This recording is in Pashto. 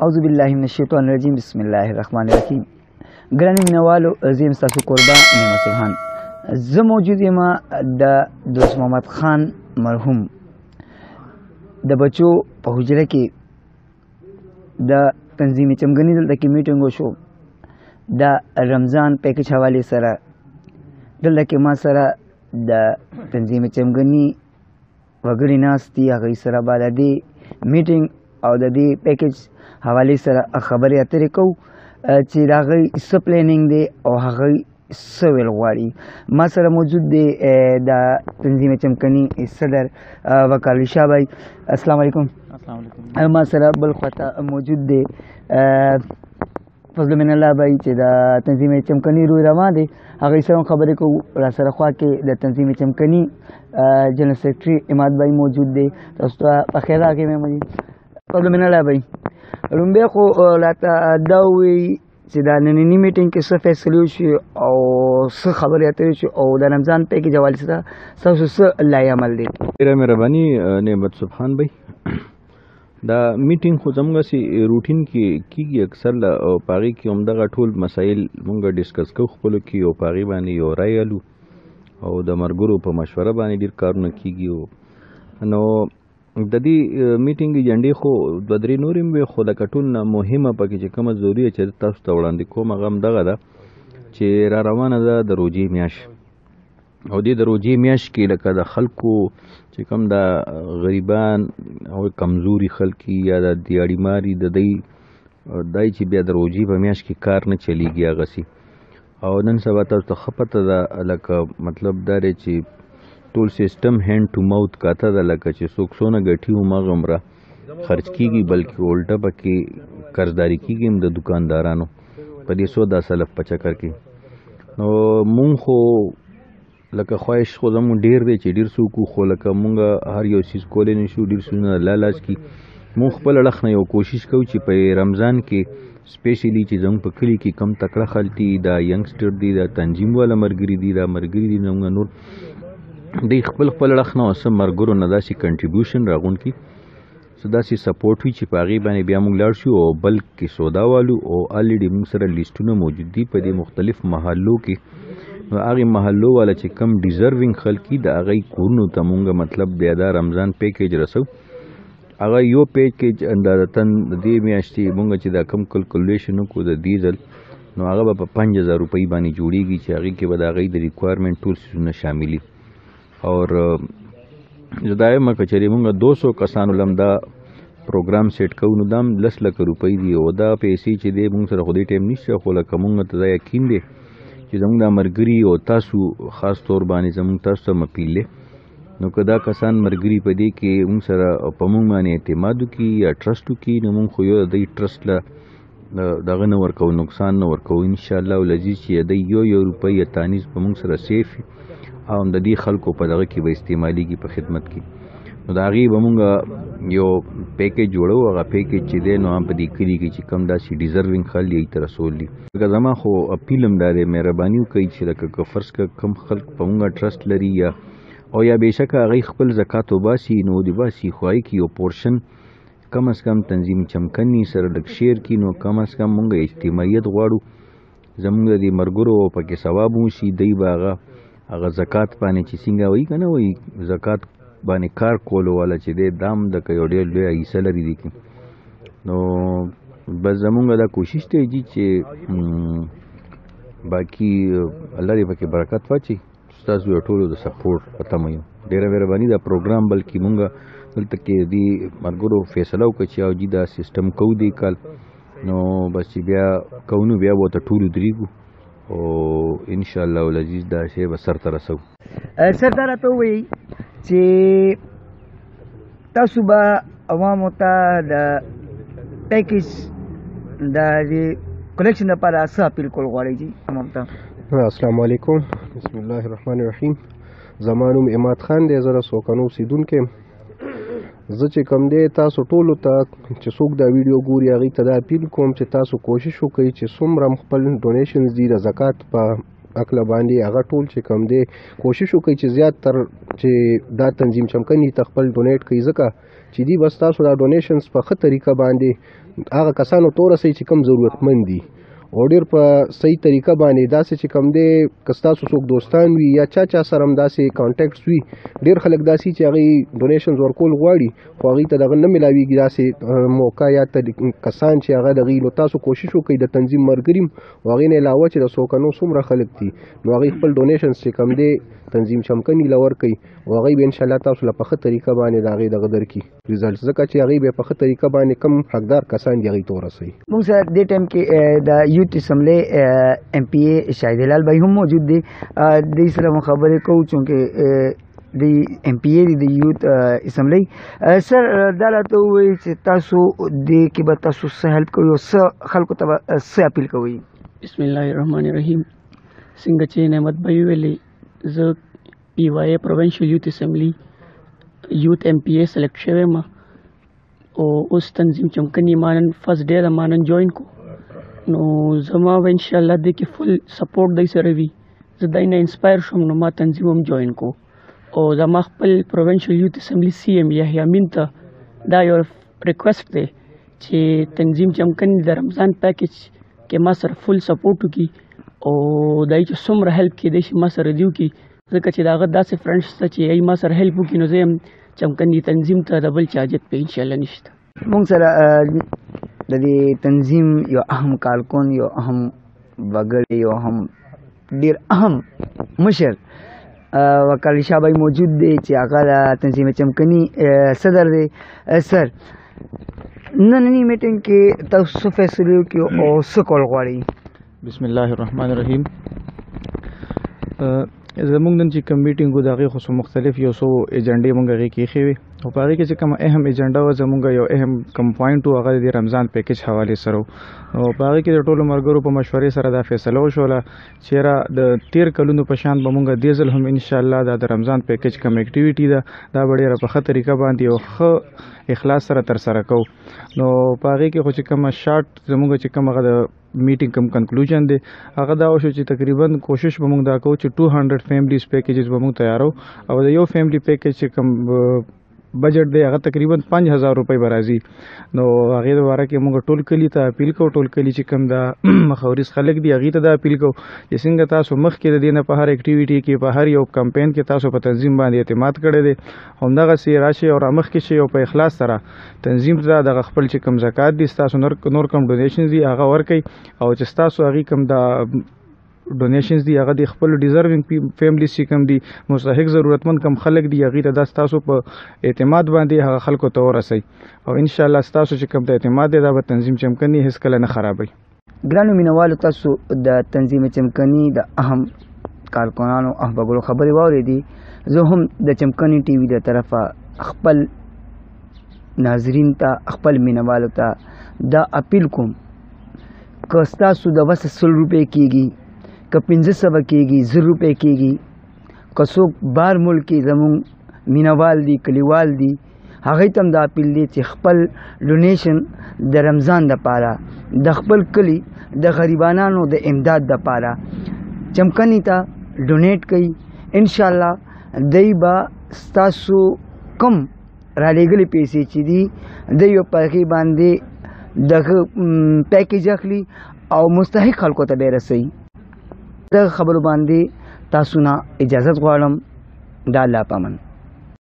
اعوذ بالله من الشیطان الرجیم بسم الله الرحمن الرحیم. ګرانو مینوالو، زه یم ستاسو کوربه نعمت خان. زه موجود یم د دوست محمد خان مرحوم د بچو په حجره کې د تنظیم چمګنی دلته کې میټینګ وشو د رمضان پیکج حوالې سره. دلته کې ما سره د تنظیم چمګنی وګړي ناست دي، هغوی سره به د دې میټینګ او د دې پیکج حوالې سره خبرې اترې کوو چې د هغوی څه پلانینګ دی او هغوی څه ویل غواړي. ما سره موجود دی د تنظیم چمکني صدر وقار علي شاه بھائی. السلام علیکم. ما سره بل خواته موجود دی فضل من الله بھائی چې د تنظیم چمکني روی روا دی، هغوی سره هم خبرې کوو. را سره خوا کې د تنظیم چمکني جنرل سیکرټري اماد بھائی موجود دی. تاسو ته په خیر راغلی مې مجید فضل من الله بھائی. لومبی خو راته دا ووایي چې دا ننني میټینګ کې څه فیصلې وشوې او څه خبرې اترې وشوې او د رمضان پیکج حوالې سره ستاسو څه لایې عمل دی؟ ډېره مهرباني نعمت سبحان بھائی. دا میټینګ خو زموږ سي روټین کې کیږي اکثر او په هغې کې همدغه ټول مسایل مونږ ډسکس کوو خپلو کې او په هغې باندې یو رایې الو او د ملګرو په مشوره باندې ډېر کارونه کیږي. نو د دې میټینګ ایجنډې خو دوه درې نورې هم وې، خو لکه ټول نه مهمه پکې چې کومه ضروري ده چې تاسو ته وړاندې کوم هغه همدغه ده چې را روانه ده د روژې میاشت. او دې د روژې میاشت کې لکه د خلکو چې کوم د غریبان او کمزوري خلک یا د دیاړیماري د دی چې بیا د روژې په میاشت کې کار نه چلیږي هغسې. او نن سبا تاسو ته ښه پته ده لکه مطلب دا دی چې ټول سیستم هینډ ټو ماوت کاته ده، لکه چې څوک څونه ګټي هماغومره خرچ کېږي، بلکې الټه پکې قرضداري کېږي هم د دوکاندارانو په دې 110 سلف په چکر کې. نو مونږ خو لکه خواهش خو زمونږ ډېر دی چې ډېر څوک خو لکه مونږ هر یو څیز کولی نه شو، ډېر څیزونه الله لاس کي. مونږ خپل اړخ نه یو کوشش کوو چې په رمضان کې سپیشلی چې زموږ په کلي کې کم تکړه خلک دي، دا ینګسټر دي، دا تنظیم والا ملګري دي، دا ملګري دي زموږ نور دی خپل اړخ نه او څه ملګرو نه داسې کنټریبیوشن راغونډ کړي، څه داسې سپورټ وي چې په هغې باندې بیا موږ لاړ شو. او بلکې سودا والو او الریډي موږ سره لیسټونه موجود دي په دې مختلف محلو کې. نو هغې محلو والا چې کم ډیزرونګ خلک دي د هغوی کورونو ته مونږ مطلب بیا دا رمضان پیکیج رسو. هغه یو پیکیج اندازتاً د دې میاشتې مونږ چې دا کم کلکولیشن وکړو د ډیزل، نو هغه به په 5000 روپۍ باندې جوړېږي چې هغې کې به د هغوی د ریکوایرمنټ ټول څیزونه شاملي. اور زه دا یم که چېرې مونږ 200 کسانو لم دا پروګرام سیټ کوو نو دا هم 10 لکه روپۍ دي. او دا پیسې چې دی مونږ سره خو دې ټایم نشته، خو لکه مونږ ته دا یقین دی چې زموږ دا ملګري او تاسو خاص طور باندې زموږ تاسو ته اپیل دی. نو که دا کسان ملګري په دې کې مونږ سره په مونږ باندې اعتماد وکړي یا ټرسټ وکړي، نو مونږ خو یو د دې ټرسټ له دغه نه ورکوو، نقصان نه ورکوو انشاءالله العزیز چې د یو روپۍ یا تانیز په مونږ سره سیف او د دې خلکو په دغه کې به استعمالیږي په خدمت کې. نو د هغې به مونږ یو پیکیج جوړو. هغه پیکیج چې دی نو هم په دې کلي کې چې کم داسې ډیزرونګ خلک یې ته رسول دي. لکه زما خو اپیل هم دا دی، مهرباني وکړئ چې لکه که فرض که کم خلک په مونږ ټرسټ لري یا بېشکه هغوی خپل زکات وباسي، نو د باسي خو هغې کې یو پورشن کم از کم تنظیم چمکني سره لږ شیر کړي، نو کم از کم مونږ اجتماعیت غواړو، زمونږ د دې ملګرو پکې ثواب وشي. دی به هغه زکات باندې چې څنګه وایي که نه وایي زکات باندې کار کولو والا چې دی دا هم دکه یو ډېر لویه حصه لري دي کې. نو بس زمونږ دا کوشش دی چې باقي الله دې پکې برکت واچي. ستاسو یو ټولو د سپورټ په تمه یو. ډېره مهرباني دا پروګرام بلکې مونږ دلته کې دې ملګرو فیصله وکړه چې او جي دا سیسټم کوو دې کال، نو بس چې بیا کوو نو بیا به ورته ټولو درېږو او انشاءالله العزیز دا شی به سر ته رسو. سر ته راته ووایي چې تاسو به عوامو ته د پیکیج د کلیکشن لپاره څه اپیل کول غواړئ جي عوامو ته؟ السلام علیکم، بسم الله الرحمن الرحیم. زما نوم اماد خان دی، زه د سوکنو اوسېدونکی یم. زه چې کوم دی تاسو ټولو ته چې څوک دا ویډیو ګوري هغوی ته دا اپیل کوم چې تاسو کوشش وکړئ چې څومره خپل ډونیشنز دي د زکات په عقل باندې هغه ټول چې کم دی کوشش وکړي چې زیات تر چې دا تنظیم چمکني ته خپل ډونیټ کوي ځکه چې دی بس تاسو دا ډونیشنز په ښه طریقه باندې هغه کسانو ته ورسوي چې کم ضرورتمند دي او ډېر په صحیح طریقه باندې داسې چې کم دی که ستاسو څوک دوستان وي یا چا سره هم داسې کانټیکټس وي ډېر خلک داسې چې هغوی ډونیشنز ورکول غواړي خو هغوی ته دغه نه میلاویږي داسې موقع یا کسان چې هغه دغوی نو تاسو کوشش وکړئ د تنظیم ملګري او هغې نه علاوه چې د څوکنو څومره خلک دي نو هغوی خپل ډونیشنز چې کم دی تنظیم چمکني له ورکوي او هغوی به انشاءالله تاسو له په ښه طریقه باندې د هغې دغه درکړي ریزلټس ځکه چې هغوی به په ښه طریقه باندې کم حقدار کسان دي هغوی ته ورسوي. موږ سره دې ټایم کې د یوت اسمبلی ایم پی اے شاهد هلال بھائی هم موجود دی. دوی سره مو خبرې کوو چونکې د ایم پی اے د یوت اسمبلی. سر دا راته ووایي چې تاسو دې کې به تاسو څه هیلپ کوئ او څه خلکو ته به څه اپیل کوئ؟ بسم الله الرحمن الرحیم. څنګه چې نعمت بھائی ویلي زه پی وای اے پروونشل یوت اسمبلی یوت ایم پی اے سلیکټ شوی ما او اوس تنظیم چمکني مانن فرست ډے د مانن جوائن کو نو زما به انشاءالله دې کې فل سپورټ دی سره وي. زه دای نه انسپایر شوم نو ما تنظیم هم جوائن کو او زما خپل پروونشل یوت اسمبلی سی ایم یحیی امین ته دا یو ریکویسټ دی چې تنظیم چمکني د رمضان پیکیج کې ما سره فل سپورټ وکړي او دای چې څومره هیلپ کېدای شي ما سره دی وکړي ځکه چې د هغه داسې فرینډس ته چې ای ما سره هیلپ وکړي نو زه هم چمکني تنظیم ته د بل چا حاجت په انشاءالله نشته. موږ سره د دې تنظیم یو اهم کارکن یو اهم وګړی یو اهم ډېر اهم مشر وکالی شاه بھائی موجود دی چې هغه د تنظیم چمکني صدر دی. سر نننی میټینګ کې تاسو څه فیصلې وکړو او څه کول غواړئ؟ بسم الله الرحمن الرحیم. زمونږ نن چې کوم میټینګ و د هغې خو څو مختلف یو څو ایجنډې مونږ هغې کې ایښې وې او په هغې کې چې کومه اهم ایجنډه وه زمونږ یو اهم کوم پوینټ و هغه د رمضان پیکیج حوالې سره و او په هغې کې د ټولو ملګرو په مشورې سره دا فیصله وشوله چې یاره د تېر کلونو په شان به مونږ دې ځل هم انشاءالله دا د رمضان پیکیج کوم اکټیویټي ده دا به ډېره په ښه طریقه باندې یو ښه اخلاص سره ترسره کوو. نو په هغې کې خو چې کومه شارټ زمونږ چې کوم هغه د میټینګ کوم کنکلوژن دی هغه دا وشو چې تقریبا کوشش به مونږ دا کوو چې 200 فیملیز پیکیجز به مونږ تیارو او د یو فیملی پیکیج چې کوم بجټ دی هغه تقریبا 5000 روپۍ به راځي. نو هغې د باره کې مونږ ټول کلي ته اپیل کوو ټول کلي چې کوم دا مخاورز خلک دي هغې ته دا اپیل کوو چې څنګه تاسو مخکې د دې نه په هر اکټیویټي کې په هر یو کمپین کې تاسو په تنظیم باندې اعتماد کړی دی همدغسې راشئ او رامخکې شئ او په اخلاص سره تنظیم ته دغه خپل چې کوم زکات دي ستاسو نور کوم ډونیشنز دي هغه ورکئ او چې ستاسو هغې کوم دا ډونیشنز دي هغه د خپل ډیزروینګ فیملیز چې کوم دي مستحق ضرورتمند کم خلک دي هغې ته دا ستاسو په اعتماد باندې هغه خلکو ته ورسئ او انشاءالله ستاسو چې کوم د اعتماد دی دا به تنظیم چمکني هېڅکله نه خرابوي. ګرانو مینوالو تاسو د تنظیم چمکني د اهم کارکنانو احبابو خبرې واورېدې. زه هم د چمکني ټي وي د طرفه خپل ناظرین ته خپل مینوالو ته دا اپیل کوم که ستاسو د وسه 100 روپۍ کېږي که 500 کېږي 1000 روپۍ کېږي که څوک بار ملک کې زمونږ مینوال دي کلیوال دي هغوی ته هم دا اپیل دی چې خپل ډونیشن د رمضان دپاره د خپل کلي د غریبانانو د امداد دپاره چمکني ته ډونیټ کوي. انشاءالله دی به ستاسو کم رالیږلې پیسې چې دي دی به په هغې باندې دغه پیکیج اخلي او مستحق خلکو ته به رسوي. دغه خبرو باندې تاسو نه اجازت غواړم. د الله پامن.